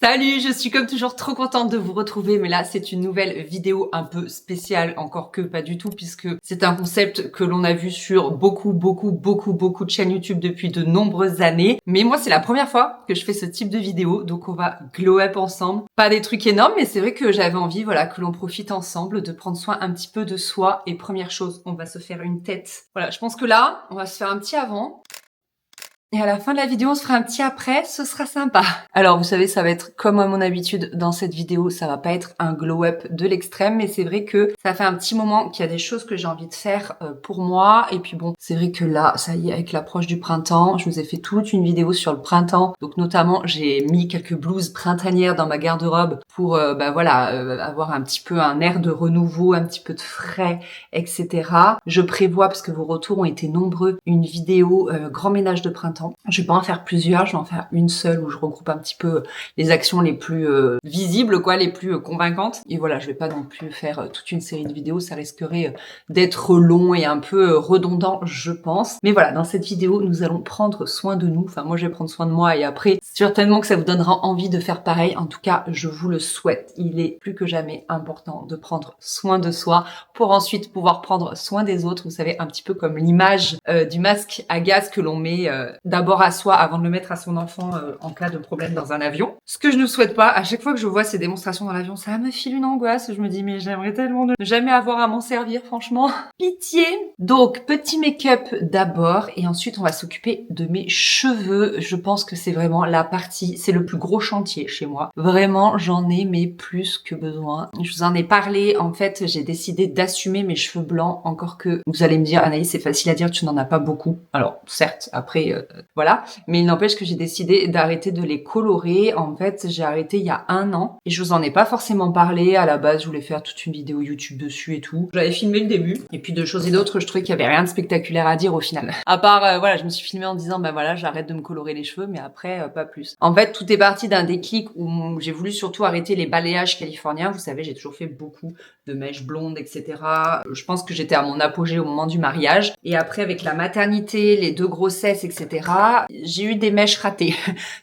Salut, je suis comme toujours trop contente de vous retrouver, mais là c'est une nouvelle vidéo un peu spéciale, encore que pas du tout, puisque c'est un concept que l'on a vu sur beaucoup de chaînes YouTube depuis de nombreuses années. Mais moi c'est la première fois que je fais ce type de vidéo, donc on va glow up ensemble. Pas des trucs énormes, mais c'est vrai que j'avais envie, voilà, que l'on profite ensemble, de prendre soin un petit peu de soi. Et première chose, on va se faire une tête. Voilà, je pense que là, on va se faire un petit avant. Et à la fin de la vidéo, on se fera un petit après, ce sera sympa. Alors, vous savez, ça va être comme à mon habitude dans cette vidéo, ça va pas être un glow-up de l'extrême, mais c'est vrai que ça fait un petit moment qu'il y a des choses que j'ai envie de faire pour moi. Et puis bon, c'est vrai que là, ça y est, avec l'approche du printemps, je vous ai fait toute une vidéo sur le printemps. Donc notamment, j'ai mis quelques blouses printanières dans ma garde-robe pour, avoir un petit peu un air de renouveau, un petit peu de frais, etc. Je prévois, parce que vos retours ont été nombreux, une vidéo grand ménage de printemps. Je vais pas en faire plusieurs, je vais en faire une seule où je regroupe un petit peu les actions les plus visibles, quoi, les plus convaincantes. Et voilà, je vais pas non plus faire toute une série de vidéos, ça risquerait d'être long et un peu redondant, je pense. Mais voilà, dans cette vidéo, nous allons prendre soin de nous. Enfin, moi, je vais prendre soin de moi et après, certainement que ça vous donnera envie de faire pareil. En tout cas, je vous le souhaite. Il est plus que jamais important de prendre soin de soi pour ensuite pouvoir prendre soin des autres. Vous savez, un petit peu comme l'image du masque à gaz que l'on met d'abord à soi avant de le mettre à son enfant en cas de problème dans un avion. Ce que je ne souhaite pas, à chaque fois que je vois ces démonstrations dans l'avion, ça me file une angoisse. Je me dis, mais j'aimerais tellement ne jamais avoir à m'en servir, franchement. Pitié! Donc, petit make-up d'abord, et ensuite on va s'occuper de mes cheveux. Je pense que c'est vraiment la partie, c'est le plus gros chantier chez moi. Vraiment, j'en ai mais plus que besoin. Je vous en ai parlé, en fait, j'ai décidé d'assumer mes cheveux blancs, encore que vous allez me dire, Anaïs, c'est facile à dire, tu n'en as pas beaucoup. Alors, certes, après, voilà. Mais il n'empêche que j'ai décidé d'arrêter de les colorer. En fait, j'ai arrêté il y a 1 an. Et je vous en ai pas forcément parlé. À la base, je voulais faire toute une vidéo YouTube dessus et tout. J'avais filmé le début. Et puis de choses et d'autres, je trouvais qu'il y avait rien de spectaculaire à dire au final. À part, voilà, je me suis filmée en disant, bah voilà, j'arrête de me colorer les cheveux, mais après, pas plus. En fait, tout est parti d'un déclic où j'ai voulu surtout arrêter les balayages californiens. Vous savez, j'ai toujours fait beaucoup de mèches blondes, etc. Je pense que j'étais à mon apogée au moment du mariage. Et après, avec la maternité, les 2 grossesses, etc., j'ai eu des mèches ratées.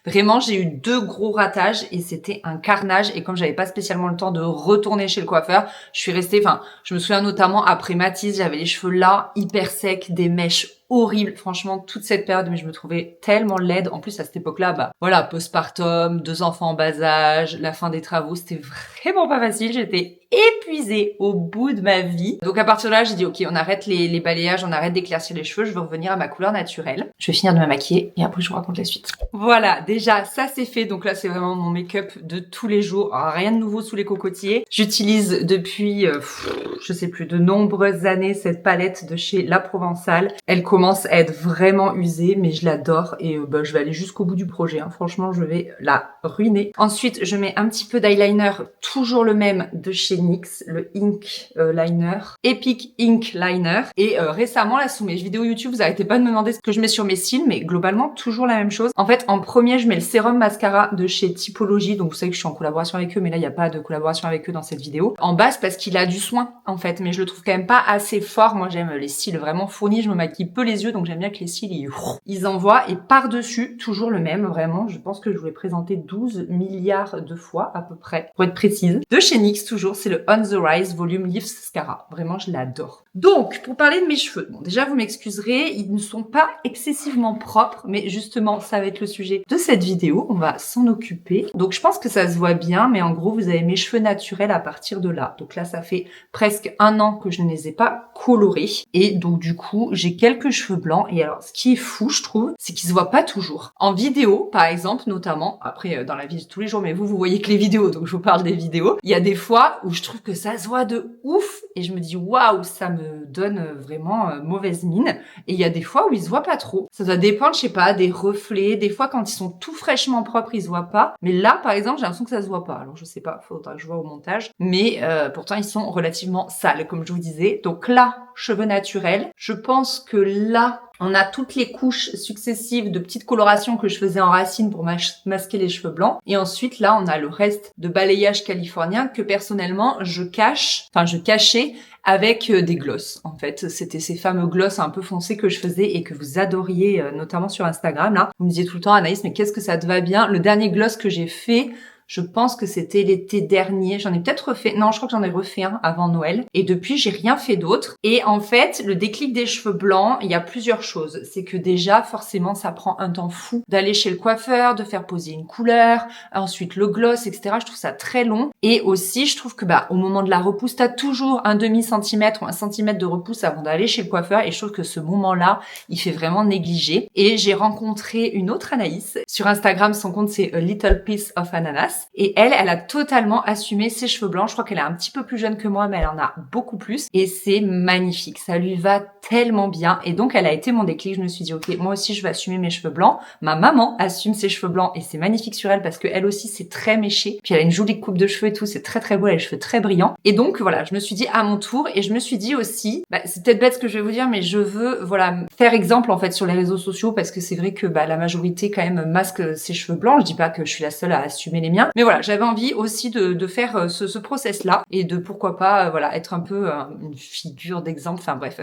Vraiment, j'ai eu 2 gros ratages et c'était un carnage. Et comme j'avais pas spécialement le temps de retourner chez le coiffeur, je suis restée, je me souviens notamment après Mathis, j'avais les cheveux là, hyper secs, des mèches horrible, franchement, toute cette période, mais je me trouvais tellement laide. En plus, à cette époque-là, voilà, postpartum, 2 enfants en bas âge, la fin des travaux, c'était vraiment pas facile. J'étais épuisée au bout de ma vie. Donc à partir de là, j'ai dit, ok, on arrête les balayages, on arrête d'éclaircir les cheveux, je veux revenir à ma couleur naturelle. Je vais finir de me maquiller et après je vous raconte la suite. Voilà, déjà, ça c'est fait. Donc là, c'est vraiment mon make-up de tous les jours. Alors, rien de nouveau sous les cocotiers. J'utilise depuis, je sais plus, de nombreuses années cette palette de chez La Provençale. Elle commence à être vraiment usée, mais je l'adore et je vais aller jusqu'au bout du projet. Hein. Franchement, je vais la ruiner. Ensuite, je mets un petit peu d'eyeliner, toujours le même de chez NYX, le Ink Liner, Epic Ink Liner. Et récemment, là, sous mes vidéos YouTube, vous arrêtez pas de me demander ce que je mets sur mes cils, mais globalement, toujours la même chose. En fait, en premier, je mets le sérum mascara de chez Typologie. Donc, vous savez que je suis en collaboration avec eux, mais là, il n'y a pas de collaboration avec eux dans cette vidéo. En base, parce qu'il a du soin, en fait, mais je le trouve quand même pas assez fort. Moi, j'aime les cils vraiment fournis. Je me maquille peu les yeux, donc j'aime bien que les cils, ils envoient. Et par-dessus, toujours le même, vraiment. Je pense que je vous l'ai présenté 12 milliards de fois, à peu près, pour être précise. De chez NYX, toujours, c'est le On The Rise Volume Lift Mascara. Vraiment, je l'adore. Donc, pour parler de mes cheveux, bon, déjà, vous m'excuserez, ils ne sont pas excessivement propres, mais justement, ça va être le sujet de cette vidéo. On va s'en occuper. Donc, je pense que ça se voit bien, mais en gros, vous avez mes cheveux naturels à partir de là. Donc là, ça fait presque 1 an que je ne les ai pas colorés. Et donc, du coup, j'ai quelques cheveux blancs. Et alors, ce qui est fou, je trouve, c'est qu'ils se voient pas toujours. En vidéo, par exemple, notamment, après, dans la vie de tous les jours, mais vous voyez que les vidéos, donc je vous parle des vidéos. Il y a des fois où je trouve que ça se voit de ouf. Et je me dis, waouh, ça me donne vraiment mauvaise mine. Et il y a des fois où ils se voient pas trop. Ça doit dépendre, je sais pas, des reflets. Des fois, quand ils sont tout fraîchement propres, ils se voient pas. Mais là, par exemple, j'ai l'impression que ça se voit pas. Alors, je sais pas, faudra que je vois au montage. Mais pourtant, ils sont relativement sales, comme je vous disais. Donc là, cheveux naturels. Je pense que là, on a toutes les couches successives de petites colorations que je faisais en racine pour masquer les cheveux blancs. Et ensuite, là, on a le reste de balayage californien que personnellement, je cachais avec des glosses. En fait, c'était ces fameux glosses un peu foncés que je faisais et que vous adoriez, notamment sur Instagram. Là, vous me disiez tout le temps, Anaïs, mais qu'est-ce que ça te va bien? Le dernier gloss que j'ai fait, Je pense que c'était l'été dernier. J'en ai peut-être refait. Non, je crois que j'en ai refait un avant Noël. Et depuis, j'ai rien fait d'autre. Et en fait, le déclic des cheveux blancs, il y a plusieurs choses. C'est que déjà, forcément, ça prend un temps fou d'aller chez le coiffeur, de faire poser une couleur, ensuite le gloss, etc. Je trouve ça très long. Et aussi, je trouve que au moment de la repousse, t'as toujours un demi-centimètre ou un centimètre de repousse avant d'aller chez le coiffeur. Et je trouve que ce moment-là, il fait vraiment négliger. Et j'ai rencontré une autre Anaïs. Sur Instagram, son compte, c'est A Little Piece of Ananas. Et elle a totalement assumé ses cheveux blancs. Je crois qu'elle est un petit peu plus jeune que moi, mais elle en a beaucoup plus. Et c'est magnifique. Ça lui va tellement bien. Et donc, elle a été mon déclic. Je me suis dit, ok, moi aussi, je vais assumer mes cheveux blancs. Ma maman assume ses cheveux blancs et c'est magnifique sur elle parce que elle aussi, c'est très méché. Puis elle a une jolie coupe de cheveux et tout. C'est très, très beau. Elle a les cheveux très brillants. Et donc, voilà, je me suis dit à mon tour. Et je me suis dit aussi, c'est peut-être bête ce que je vais vous dire, mais je veux, faire exemple, en fait, sur les réseaux sociaux parce que c'est vrai que, la majorité, quand même, masque ses cheveux blancs. Je dis pas que je suis la seule à assumer les miens. Mais voilà, j'avais envie aussi de faire ce process-là et de pourquoi pas, être un peu une figure d'exemple. Enfin bref,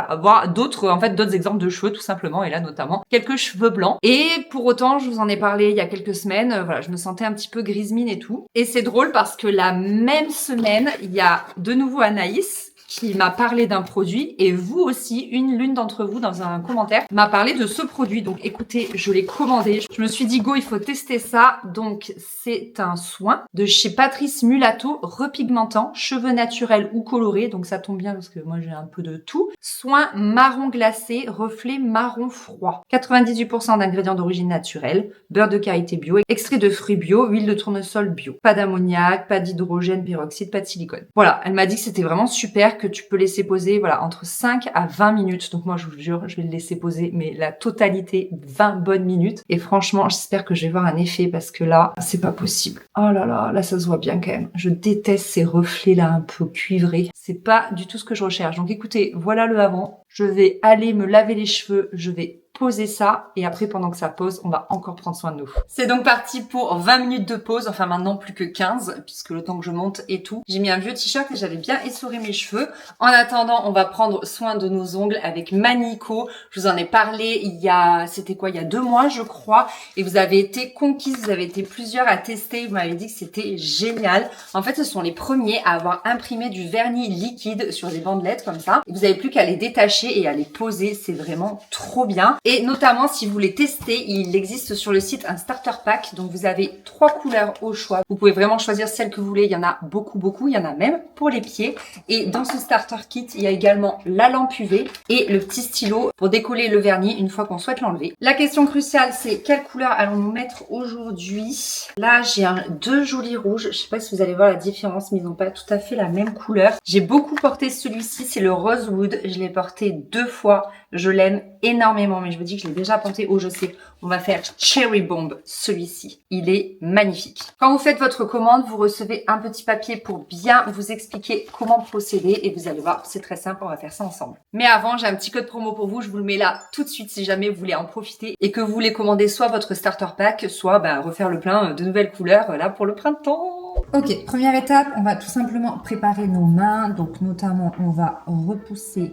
avoir d'autres exemples de cheveux tout simplement. Et là, notamment, quelques cheveux blancs. Et pour autant, je vous en ai parlé il y a quelques semaines. Je me sentais un petit peu grise mine et tout. Et c'est drôle parce que la même semaine, il y a de nouveau Anaïs qui m'a parlé d'un produit et vous aussi, l'une d'entre vous dans un commentaire m'a parlé de ce produit. Donc écoutez, je l'ai commandé. Je me suis dit go, il faut tester ça. Donc c'est un soin de chez Patrice Mulato, repigmentant, cheveux naturels ou colorés. Donc ça tombe bien parce que moi j'ai un peu de tout. Soin marron glacé, reflet marron froid. 98% d'ingrédients d'origine naturelle, beurre de karité bio, extrait de fruits bio, huile de tournesol bio. Pas d'ammoniac, pas d'hydrogène peroxyde, pas de silicone. Voilà, elle m'a dit que c'était vraiment super, que tu peux laisser poser entre 5 à 20 minutes. Donc moi je vous jure, je vais le laisser poser mais la totalité 20 bonnes minutes et franchement, j'espère que je vais voir un effet parce que là, c'est pas possible. Oh là, ça se voit bien quand même. Je déteste ces reflets là un peu cuivrés. C'est pas du tout ce que je recherche. Donc écoutez, voilà le avant. Je vais aller me laver les cheveux, je vais poser ça et après pendant que ça pose, on va encore prendre soin de nous. C'est donc parti pour 20 minutes de pause, enfin maintenant plus que 15 puisque le temps que je monte et tout. J'ai mis un vieux t-shirt et j'avais bien essoré mes cheveux. En attendant, on va prendre soin de nos ongles avec Manico. Je vous en ai parlé il y a 2 mois je crois et vous avez été conquises, vous avez été plusieurs à tester, vous m'avez dit que c'était génial. En fait, ce sont les premiers à avoir imprimé du vernis liquide sur des bandelettes comme ça. Vous n'avez plus qu'à les détacher et à les poser, c'est vraiment trop bien. Et notamment, si vous voulez tester, il existe sur le site un starter pack. Donc, vous avez 3 couleurs au choix. Vous pouvez vraiment choisir celle que vous voulez. Il y en a beaucoup. Il y en a même pour les pieds. Et dans ce starter kit, il y a également la lampe UV et le petit stylo pour décoller le vernis une fois qu'on souhaite l'enlever. La question cruciale, c'est quelle couleur allons-nous mettre aujourd'hui? Là, j'ai 2 jolis rouges. Je sais pas si vous allez voir la différence, mais ils n'ont pas tout à fait la même couleur. J'ai beaucoup porté celui-ci, c'est le Rosewood. Je l'ai porté 2 fois. Je l'aime énormément, mais je vous dis que je l'ai déjà porté. Oh, je sais, on va faire Cherry Bomb, celui-ci. Il est magnifique. Quand vous faites votre commande, vous recevez un petit papier pour bien vous expliquer comment procéder. Et vous allez voir, c'est très simple, on va faire ça ensemble. Mais avant, j'ai un petit code promo pour vous. Je vous le mets là tout de suite si jamais vous voulez en profiter et que vous voulez commander soit votre starter pack, soit refaire le plein de nouvelles couleurs là pour le printemps. Ok, première étape, on va tout simplement préparer nos mains. Donc notamment, on va repousser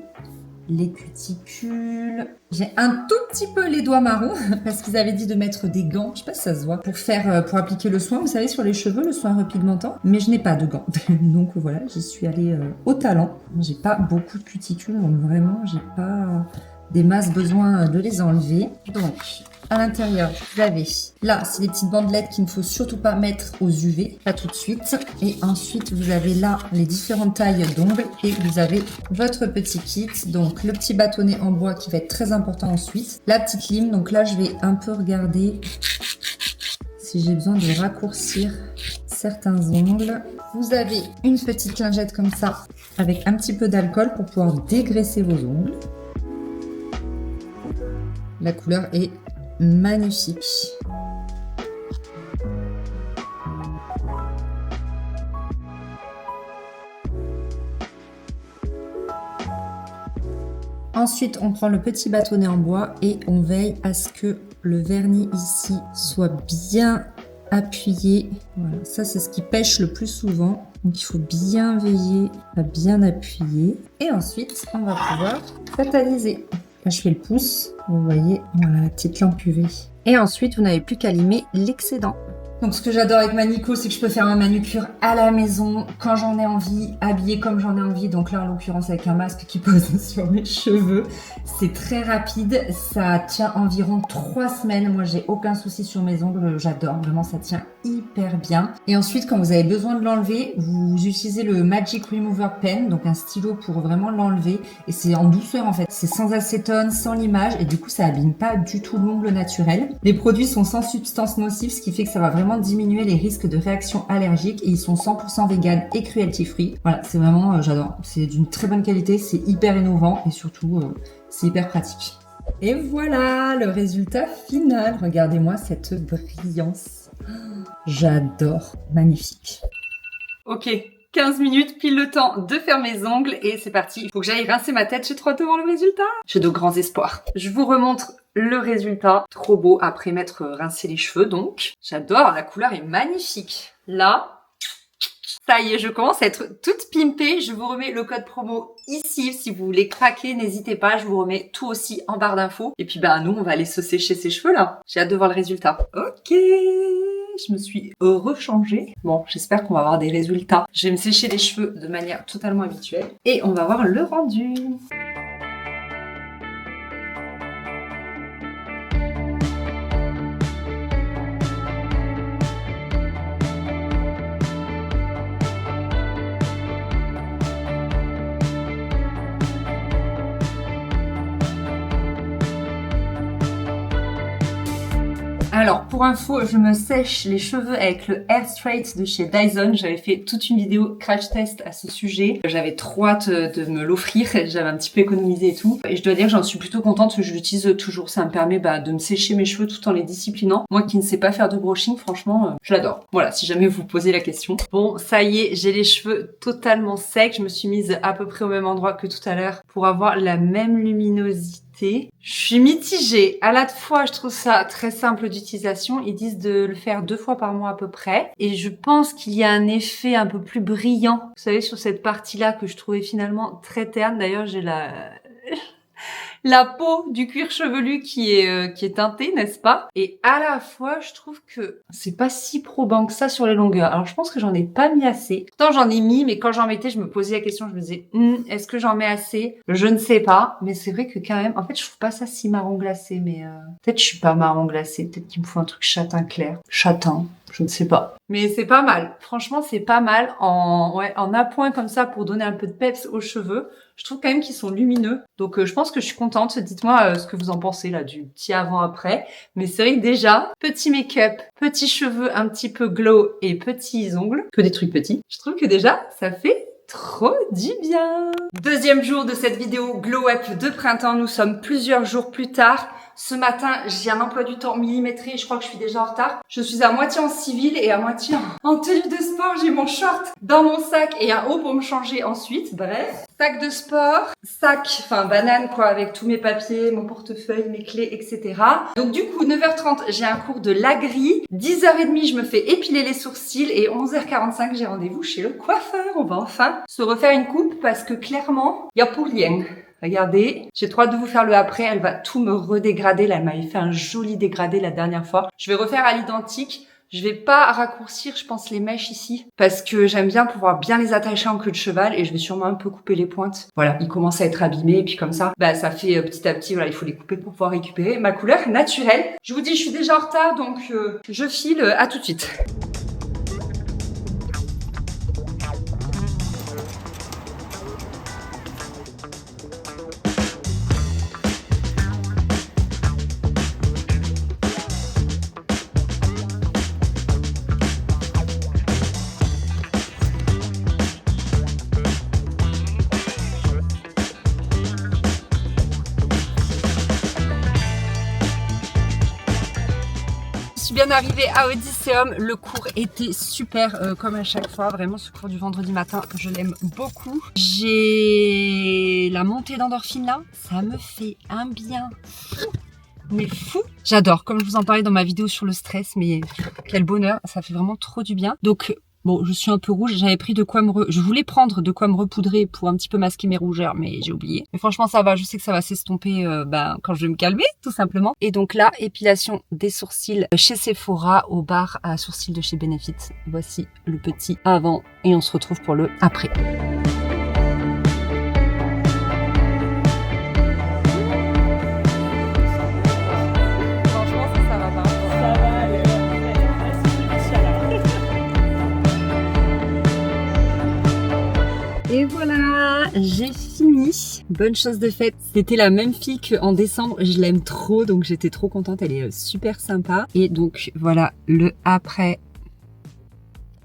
les cuticules. J'ai un tout petit peu les doigts marrons parce qu'ils avaient dit de mettre des gants, je sais pas si ça se voit, pour appliquer le soin, vous savez, sur les cheveux, le soin repigmentant. Mais je n'ai pas de gants. Donc voilà, j'y suis allée au talent. J'ai pas beaucoup de cuticules, donc vraiment, j'ai pas des masses besoin de les enlever. Donc, à l'intérieur, vous avez là, c'est des petites bandelettes qu'il ne faut surtout pas mettre aux UV, pas tout de suite. Et ensuite, vous avez là les différentes tailles d'ongles et vous avez votre petit kit. Donc, le petit bâtonnet en bois qui va être très important ensuite. La petite lime, donc là, je vais un peu regarder si j'ai besoin de raccourcir certains ongles. Vous avez une petite lingette comme ça avec un petit peu d'alcool pour pouvoir dégraisser vos ongles. La couleur est magnifique. Ensuite, on prend le petit bâtonnet en bois et on veille à ce que le vernis ici soit bien appuyé. Voilà, ça c'est ce qui pêche le plus souvent. Donc il faut bien veiller à bien appuyer. Et ensuite, on va pouvoir fataliser. Là, je fais le pouce. Vous voyez, voilà la petite lampe UV. Et ensuite, vous n'avez plus qu'à limer l'excédent. Donc ce que j'adore avec Manico, c'est que je peux faire ma manucure à la maison, quand j'en ai envie, habillée comme j'en ai envie. Donc là, en l'occurrence, avec un masque qui pose sur mes cheveux. C'est très rapide, ça tient environ 3 semaines. Moi, j'ai aucun souci sur mes ongles, j'adore. Vraiment, ça tient hyper bien. Et ensuite, quand vous avez besoin de l'enlever, vous utilisez le Magic Remover Pen, donc un stylo pour vraiment l'enlever. Et c'est en douceur, en fait. C'est sans acétone, sans limage. Et du coup, ça abîme pas du tout l'ongle naturel. Les produits sont sans substances nocives, ce qui fait que ça va vraiment diminuer les risques de réactions allergiques. Et ils sont 100% vegan et cruelty free. Voilà, c'est vraiment, j'adore. C'est d'une très bonne qualité, c'est hyper innovant et surtout, c'est hyper pratique. Et voilà le résultat final. Regardez-moi cette brillance. J'adore. Magnifique. Ok, 15 minutes, pile le temps de faire mes ongles et c'est parti. Il faut que j'aille rincer ma tête, j'ai trop hâte de voir le résultat. J'ai de grands espoirs. Je vous remontre le résultat. Trop beau après m'être rincé les cheveux donc. J'adore, la couleur est magnifique. Là, ça y est, je commence à être toute pimpée. Je vous remets le code promo ici. Si vous voulez craquer, n'hésitez pas. Je vous remets tout aussi en barre d'infos. Et puis bah nous, on va aller se sécher ces cheveux là. J'ai hâte de voir le résultat. Ok, je me suis rechangée. Bon, j'espère qu'on va avoir des résultats. Je vais me sécher les cheveux de manière totalement habituelle. Et on va voir le rendu. Alors, pour info, je me sèche les cheveux avec le Hair Straight de chez Dyson. J'avais fait toute une vidéo crash test à ce sujet. J'avais trop hâte de me l'offrir. J'avais un petit peu économisé et tout. Et je dois dire que j'en suis plutôt contente. Je l'utilise toujours. Ça me permet de me sécher mes cheveux tout en les disciplinant. Moi qui ne sais pas faire de brushing, franchement, je l'adore. Voilà, si jamais vous posez la question. Bon, ça y est, j'ai les cheveux totalement secs. Je me suis mise à peu près au même endroit que tout à l'heure pour avoir la même luminosité. Je suis mitigée. À la fois, je trouve ça très simple d'utilisation. Ils disent de le faire 2 fois par mois à peu près. Et je pense qu'il y a un effet un peu plus brillant. Vous savez, sur cette partie-là que je trouvais finalement très terne. D'ailleurs, j'ai la peau du cuir chevelu qui est teintée, n'est-ce pas? Et à la fois, je trouve que c'est pas si probant que ça sur les longueurs. Alors, je pense que j'en ai pas mis assez. Pourtant, j'en ai mis, mais quand j'en mettais, je me posais la question, je me disais, est-ce que j'en mets assez? Je ne sais pas, mais c'est vrai que quand même, en fait, je trouve pas ça si marron glacé, mais peut-être je suis pas marron glacé, peut-être qu'il me faut un truc châtain clair. Châtain, je ne sais pas. Mais c'est pas mal. Franchement, c'est pas mal en appoint comme ça pour donner un peu de peps aux cheveux. Je trouve quand même qu'ils sont lumineux. Donc, je pense que je suis contente. Dites-moi ce que vous en pensez là du petit avant-après. Mais c'est vrai que déjà, petit make-up, petits cheveux un petit peu glow et petits ongles, que des trucs petits. Je trouve que déjà, ça fait trop du bien. Deuxième jour de cette vidéo Glow Up de printemps. Nous sommes plusieurs jours plus tard. Ce matin, j'ai un emploi du temps millimétré. Je crois que je suis déjà en retard. Je suis à moitié en civil et à moitié en tenue de sport. J'ai mon short dans mon sac et un haut pour me changer ensuite. Bref, sac de sport, banane quoi, avec tous mes papiers, mon portefeuille, mes clés, etc. Donc du coup, 9h30, j'ai un cours de l'agri. 10h30, je me fais épiler les sourcils et 11h45, j'ai rendez-vous chez le coiffeur. On va enfin se refaire une coupe parce que clairement, il y a pour rien. Regardez, j'ai trop hâte de vous faire le après. Elle va tout me redégrader. Là, elle m'avait fait un joli dégradé la dernière fois. Je vais refaire à l'identique. Je vais pas raccourcir, je pense, les mèches ici. Parce que j'aime bien pouvoir bien les attacher en queue de cheval. Et je vais sûrement un peu couper les pointes. Voilà, ils commencent à être abîmés. Et puis comme ça, ça fait petit à petit, voilà, il faut les couper pour pouvoir récupérer ma couleur naturelle. Je vous dis, je suis déjà en retard. Donc, je file. À tout de suite. Je suis bien arrivée à Odysseum, le cours était super comme à chaque fois, vraiment ce cours du vendredi matin, je l'aime beaucoup. J'ai la montée d'endorphine là, ça me fait un bien fou, mais fou. J'adore, comme je vous en parlais dans ma vidéo sur le stress, mais quel bonheur, ça fait vraiment trop du bien. Donc Bon, je suis un peu rouge, j'avais pris de quoi je voulais prendre de quoi me repoudrer pour un petit peu masquer mes rougeurs, mais j'ai oublié. Mais franchement, ça va, je sais que ça va s'estomper quand je vais me calmer, tout simplement. Et donc là, épilation des sourcils chez Sephora au bar à sourcils de chez Benefit. Voici le petit avant et on se retrouve pour le après. Et voilà, j'ai fini. Bonne chose de faite. C'était la même fille qu'en décembre. Je l'aime trop, donc j'étais trop contente. Elle est super sympa. Et donc voilà le après.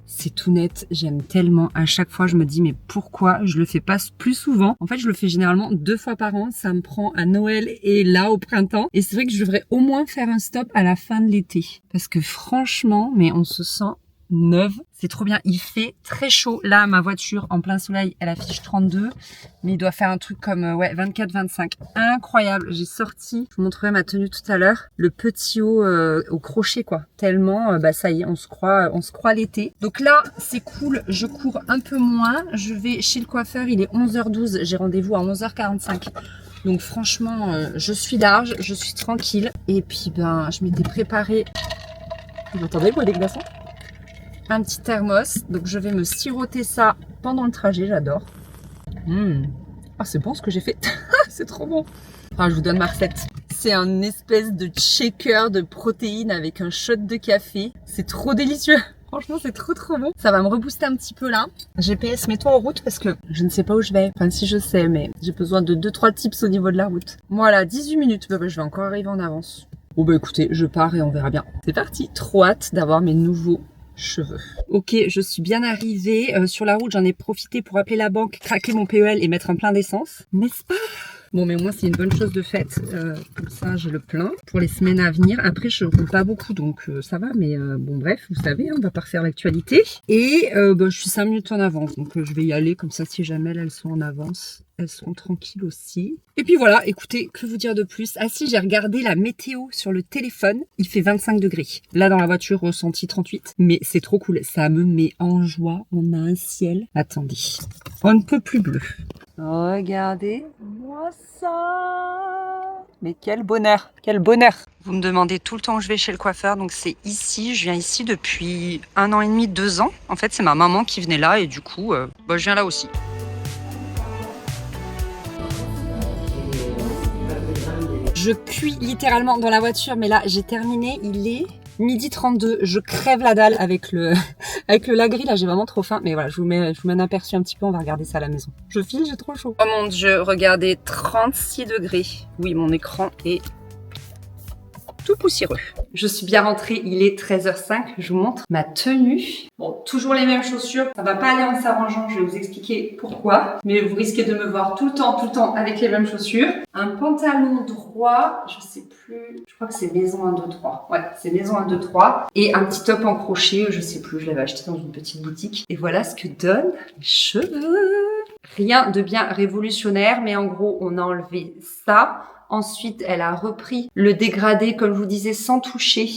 C'est tout net. J'aime tellement. À chaque fois, je me dis mais pourquoi je le fais pas plus souvent? En fait, je le fais généralement 2 fois par an. Ça me prend à Noël et là au printemps. Et c'est vrai que je devrais au moins faire un stop à la fin de l'été. Parce que franchement, mais on se sent neuve. C'est trop bien. Il fait très chaud. Là, ma voiture en plein soleil, elle affiche 32. Mais il doit faire un truc comme 24-25. Incroyable. J'ai sorti, je vous montrerai ma tenue tout à l'heure, le petit haut au crochet quoi. Tellement, ça y est, on se croit l'été. Donc là, c'est cool. Je cours un peu moins. Je vais chez le coiffeur. Il est 11h12. J'ai rendez-vous à 11h45. Donc franchement, je suis large, je suis tranquille. Et puis je m'étais préparée. Vous entendez le bruit des glaçons? Un petit thermos, donc je vais me siroter ça pendant le trajet, j'adore. Ah, c'est bon ce que j'ai fait. C'est trop bon. Enfin, je vous donne ma recette. C'est un espèce de shaker de protéines avec un shot de café. C'est trop délicieux. Franchement, c'est trop bon. Ça va me rebooster un petit peu là. GPS, mets-toi en route parce que je ne sais pas où je vais. Enfin, si je sais, mais j'ai besoin de 2-3 tips au niveau de la route. Voilà, 18 minutes. Je vais encore arriver en avance. Bon, écoutez, je pars et on verra bien. C'est parti. Trop hâte d'avoir mes nouveaux cheveux. Ok, je suis bien arrivée. Sur la route, j'en ai profité pour appeler la banque, craquer mon PEL et mettre un plein d'essence. N'est-ce pas? Bon, mais au moins, c'est une bonne chose de faite. Comme ça, j'ai le plein pour les semaines à venir. Après, je roule pas beaucoup, donc ça va. Mais bon, bref, vous savez, on va pas refaire l'actualité. Et je suis 5 minutes en avance, donc je vais y aller. Comme ça, si jamais elles sont en avance, elles seront tranquilles aussi. Et puis voilà, écoutez, que vous dire de plus? Ah si, j'ai regardé la météo sur le téléphone. Il fait 25 degrés. Là, dans la voiture, ressenti 38. Mais c'est trop cool. Ça me met en joie. On a un ciel. Attendez. On ne peut plus bleu. Regardez-moi ça. Mais quel bonheur. Quel bonheur. Vous me demandez tout le temps où je vais chez le coiffeur. Donc c'est ici. Je viens ici depuis 1 an et demi, 2 ans. En fait, c'est ma maman qui venait là. Et du coup, je viens là aussi. Je cuis littéralement dans la voiture, mais là, j'ai terminé. Il est 12h32. Je crève la dalle avec le lagris. Là, j'ai vraiment trop faim. Mais voilà, je vous mets un aperçu un petit peu. On va regarder ça à la maison. Je file, j'ai trop chaud. Oh mon Dieu, regardez, 36 degrés. Oui, mon écran est tout poussiéreux. Je suis bien rentrée, il est 13h05, je vous montre ma tenue. Bon, toujours les mêmes chaussures, ça va pas aller en s'arrangeant, je vais vous expliquer pourquoi. Mais vous risquez de me voir tout le temps avec les mêmes chaussures. Un pantalon droit, je sais plus, je crois que c'est Maison 123. Ouais, c'est Maison 123. Et un petit top en crochet, je sais plus, je l'avais acheté dans une petite boutique. Et voilà ce que donnent les cheveux. Rien de bien révolutionnaire, mais en gros, on a enlevé ça. Ensuite, elle a repris le dégradé, comme je vous disais, sans toucher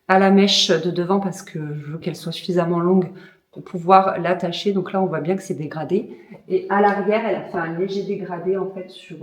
à la mèche de devant parce que je veux qu'elle soit suffisamment longue pour pouvoir l'attacher. Donc là, on voit bien que c'est dégradé. Et à l'arrière, elle a fait un léger dégradé en fait sur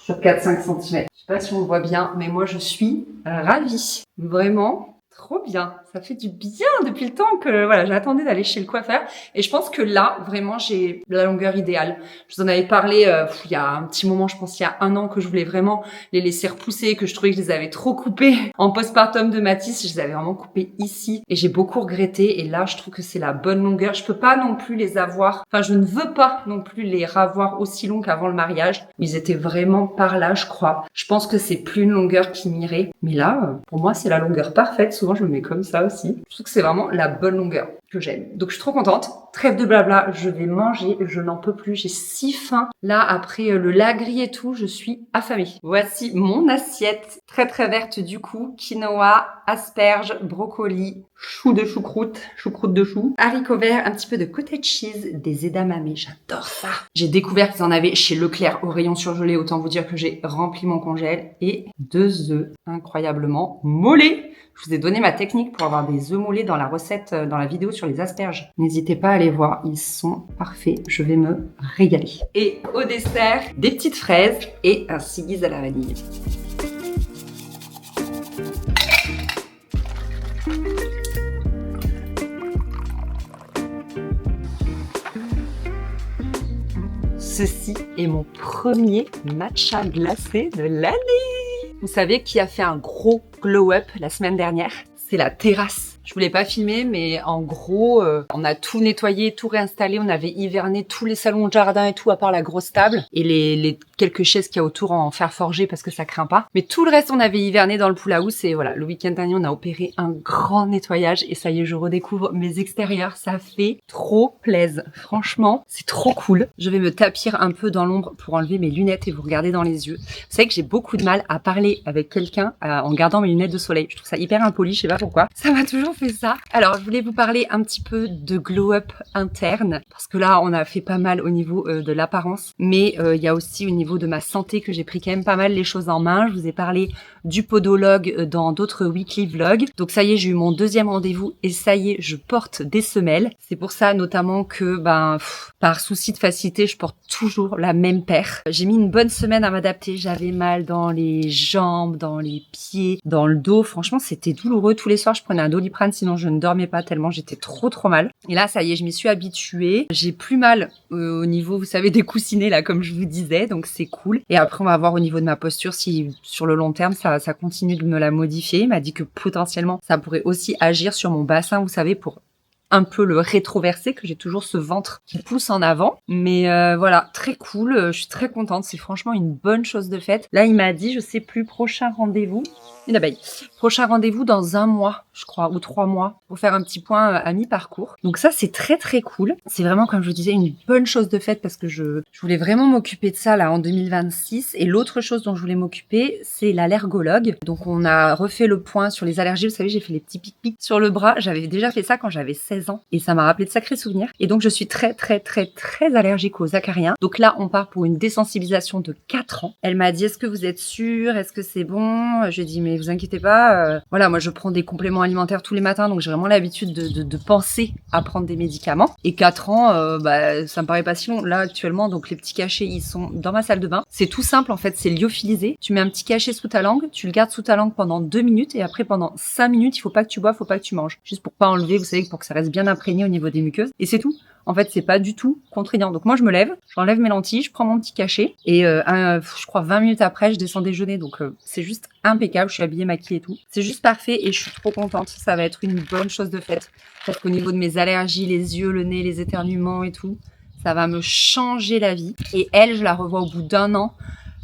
4-5 cm. Je sais pas si on le voit bien, mais moi, je suis ravie. Vraiment. Trop bien, ça fait du bien depuis le temps que voilà, j'attendais d'aller chez le coiffeur et je pense que là vraiment j'ai la longueur idéale. Je vous en avais parlé il y a un petit moment, je pense il y a 1 an que je voulais vraiment les laisser repousser, que je trouvais que je les avais trop coupés en postpartum de Mathis, je les avais vraiment coupés ici et j'ai beaucoup regretté et là je trouve que c'est la bonne longueur. Je peux pas non plus les avoir, enfin je ne veux pas non plus les revoir aussi longs qu'avant le mariage. Ils étaient vraiment par là je crois. Je pense que c'est plus une longueur qui m'irait, mais là pour moi c'est la longueur parfaite. Souvent je me mets comme ça aussi. Je trouve que c'est vraiment la bonne longueur que j'aime. Donc je suis trop contente. Trêve de blabla, je vais manger, je n'en peux plus, j'ai si faim. Là après le lagris et tout, je suis affamée. Voici mon assiette, très verte du coup, quinoa, asperges, brocoli, chou de choucroute de chou, haricots verts, un petit peu de cottage cheese, des edamame, j'adore ça. J'ai découvert qu'ils en avaient chez Leclerc au rayon surgelé, autant vous dire que j'ai rempli mon congèle et 2 œufs incroyablement mollets. Je vous ai donné ma technique pour avoir des œufs mollets dans la recette, dans la vidéo sur sur les asperges. N'hésitez pas à les voir, ils sont parfaits. Je vais me régaler. Et au dessert, des petites fraises et un ciggiz à la vanille. Ceci est mon premier matcha glacé de l'année. Vous savez qui a fait un gros glow-up la semaine dernière? C'est la terrasse. Je voulais pas filmer, mais en gros, on a tout nettoyé, tout réinstallé. On avait hiverné tous les salons de jardin et tout, à part la grosse table et les quelques chaises qu'il y a autour en fer forgé parce que ça craint pas. Mais tout le reste, on avait hiverné dans le pool house et voilà, le week-end dernier, on a opéré un grand nettoyage et ça y est, je redécouvre mes extérieurs. Ça fait trop plaisir. Franchement, c'est trop cool. Je vais me tapir un peu dans l'ombre pour enlever mes lunettes et vous regarder dans les yeux. Vous savez que j'ai beaucoup de mal à parler avec quelqu'un en gardant mes lunettes de soleil. Je trouve ça hyper impoli, je sais pas pourquoi. Ça m'a toujours fait ça. Alors, je voulais vous parler un petit peu de glow-up interne parce que là, on a fait pas mal au niveau de l'apparence, mais il y a aussi au niveau de ma santé que j'ai pris quand même pas mal les choses en main. Je vous ai parlé du podologue dans d'autres weekly vlogs. Donc ça y est, j'ai eu mon deuxième rendez-vous et ça y est, je porte des semelles. C'est pour ça notamment que par souci de facilité, je porte toujours la même paire. J'ai mis une bonne semaine à m'adapter. J'avais mal dans les jambes, dans les pieds, dans le dos. Franchement, c'était douloureux. Tous les soirs, je prenais un Doliprane, sinon je ne dormais pas tellement j'étais trop mal. Et là, ça y est, je m'y suis habituée. J'ai plus mal au niveau, vous savez, des coussinets là, comme je vous disais, donc c'est cool. Et après, on va voir au niveau de ma posture si sur le long terme, ça continue de me la modifier. Il m'a dit que potentiellement, ça pourrait aussi agir sur mon bassin, vous savez, pour un peu le rétroverser, que j'ai toujours ce ventre qui pousse en avant. Mais voilà, très cool, je suis très contente, c'est franchement une bonne chose de faite. Là, il m'a dit, je sais plus, prochain rendez-vous, une abeille. Prochain rendez-vous dans 1 mois, je crois, ou 3 mois, pour faire un petit point à mi-parcours. Donc ça, c'est très cool. C'est vraiment, comme je vous disais, une bonne chose de faite parce que je voulais vraiment m'occuper de ça là en 2026. Et l'autre chose dont je voulais m'occuper, c'est l'allergologue. Donc on a refait le point sur les allergies. Vous savez, j'ai fait les petits pics sur le bras. J'avais déjà fait ça quand j'avais 16 ans et ça m'a rappelé de sacrés souvenirs. Et donc je suis très allergique aux acariens. Donc là, on part pour une désensibilisation de 4 ans. Elle m'a dit, est-ce que vous êtes sûre? Est-ce que c'est bon? Je lui ai dit, mais vous inquiétez pas. Voilà, moi je prends des compléments alimentaires tous les matins, donc j'ai vraiment l'habitude de penser à prendre des médicaments. Et 4 ans, ça me paraît pas si long. Là actuellement, donc les petits cachets, ils sont dans ma salle de bain. C'est tout simple en fait, c'est lyophilisé. Tu mets un petit cachet sous ta langue, tu le gardes sous ta langue pendant 2 minutes et après pendant 5 minutes, il faut pas que tu boives, faut pas que tu manges. Juste pour pas enlever, vous savez, pour que ça reste bien imprégné au niveau des muqueuses. Et c'est tout. En fait, c'est pas du tout contraignant. Donc moi, je me lève, j'enlève mes lentilles, je prends mon petit cachet et je crois 20 minutes après, je descends déjeuner. Donc c'est juste impeccable. Je suis habillée, maquillée et tout. C'est juste parfait et je suis trop contente. Ça va être une bonne chose de faite. Parce qu'au niveau de mes allergies, les yeux, le nez, les éternuements et tout, ça va me changer la vie. Et elle, je la revois au bout d'1 an.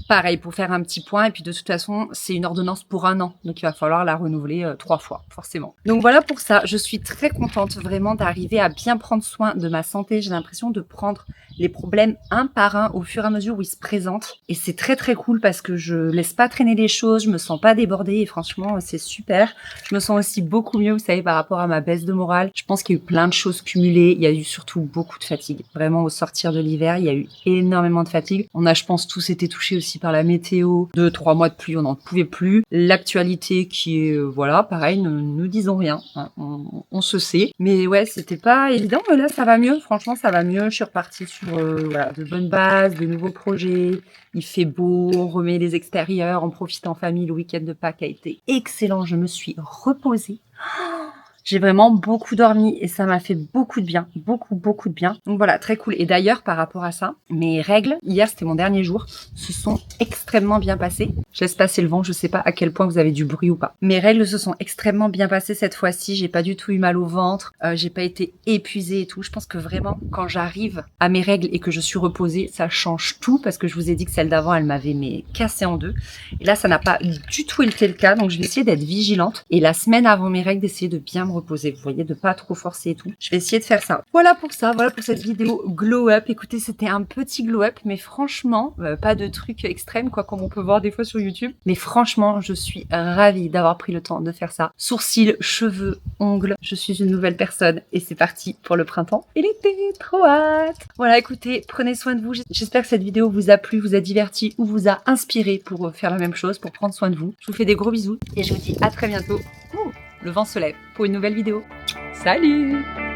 Pareil, pour faire un petit point. Et puis de toute façon, c'est une ordonnance pour 1 an. Donc il va falloir la renouveler 3 fois, forcément. Donc voilà pour ça. Je suis très contente vraiment d'arriver à bien prendre soin de ma santé. J'ai l'impression de prendre les problèmes un par un au fur et à mesure où ils se présentent. Et c'est très cool parce que je laisse pas traîner les choses. Je me sens pas débordée et franchement, c'est super. Je me sens aussi beaucoup mieux, vous savez, par rapport à ma baisse de morale. Je pense qu'il y a eu plein de choses cumulées. Il y a eu surtout beaucoup de fatigue. Vraiment, au sortir de l'hiver, il y a eu énormément de fatigue. On a, je pense, tous été touchés aussi par la météo. 2-3 mois de pluie, on n'en pouvait plus. L'actualité qui est, voilà, pareil, ne nous disons rien. Hein, on se sait. Mais ouais, c'était pas évident. Mais là, ça va mieux. Franchement, ça va mieux. Je suis repartie sur voilà, de bonnes bases, de nouveaux projets. Il fait beau, on remet les extérieurs, on profite en famille. Le week-end de Pâques a été excellent. Je me suis reposée. J'ai vraiment beaucoup dormi et ça m'a fait beaucoup de bien, beaucoup de bien. Donc voilà, très cool. Et d'ailleurs, par rapport à ça, mes règles, hier c'était mon dernier jour, se sont extrêmement bien passées. Je laisse passer le vent, je sais pas à quel point vous avez du bruit ou pas. Mes règles se sont extrêmement bien passées cette fois-ci, j'ai pas du tout eu mal au ventre, j'ai pas été épuisée et tout. Je pense que vraiment, quand j'arrive à mes règles et que je suis reposée, ça change tout parce que je vous ai dit que celle d'avant, elle m'avait cassé en deux. Et là, ça n'a pas du tout été le cas, donc je vais essayer d'être vigilante. Et la semaine avant mes règles, d'essayer de bien me reposer, vous voyez, de pas trop forcer et tout. Je vais essayer de faire ça. Voilà pour ça, voilà pour cette vidéo glow up. Écoutez, c'était un petit glow up, mais franchement, pas de trucs extrêmes, quoi, comme on peut voir des fois sur YouTube. Mais franchement, je suis ravie d'avoir pris le temps de faire ça. Sourcils, cheveux, ongles, je suis une nouvelle personne et c'est parti pour le printemps et l'été. Trop hâte! Voilà, écoutez, prenez soin de vous. J'espère que cette vidéo vous a plu, vous a diverti ou vous a inspiré pour faire la même chose, pour prendre soin de vous. Je vous fais des gros bisous et je vous dis à très bientôt. Le vent se lève pour une nouvelle vidéo. Salut!